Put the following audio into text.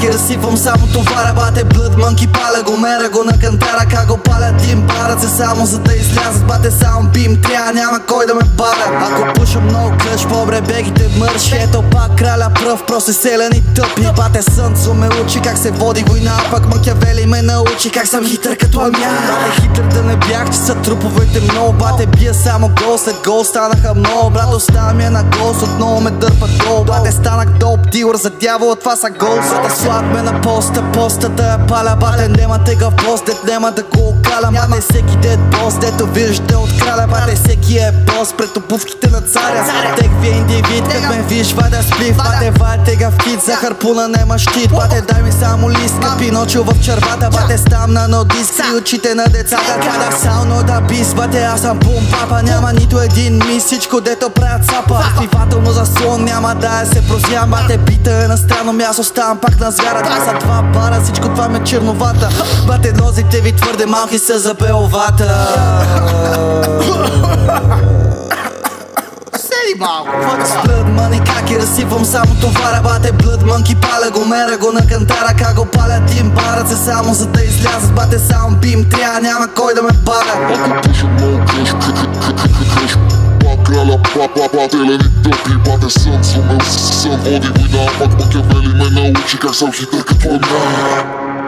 и разсипвам само товара. Бате блъд, мънки, паля го, мера го на кантара. Как го паля дим, парат се само за да излязат. Бате само бим, трябва, няма кой да ме паля. Ако пушам много къш, по-бре бегите мърши. Ето пак краля пръв, просто селен и тъпи. Бате Сънцо ме учи как се води война, пак Макиавели ме научи как съм хитър като Амя. Бате хитър да не бях, че са труповете много. Бате бия само гол, след гол станаха много. Брат, остава ми е на гост, отново ме дърпат долу. Бате станах доп дилър, за дявола това са гол. Бате слаб ме на поста, постата я паля. Бате нема тега в пост, дет нема да го окалям. Бате всеки дет бос, дето виждате от краля. Бате всеки е бос пред обувките на царя. Тек ви е индивид, как ме виж, вада сплив. Бате вая тега в кит, за харпуна нема щит. Бате дай ми само лист, как Пиночо в червата. Бате стам на нодиск и очите на децата. Када в сауно да бис, бате аз съм бум папа. Няма нито един мис, всичко дето правят сапа. Вливателно заслон, няма да се прозявам. Бате бита е на странно място, ставам пак на звяра. Това са два бара, всичко това ме черновата. Бате лозите ви твърде малки са за беловата. С блъд мъни как и разсипвам само товара. Бате блъд мънки, паля го, мера го на кантара. Как го паля дим, парат се само за да излязат. Бате само бим, трябва, няма кой да ме паля. Ако пушам много кръж, пак краля, пателен и тъпи. Бате Сънцо ме сън води война, пак Макиавели ме научи как съм хитър като Амя.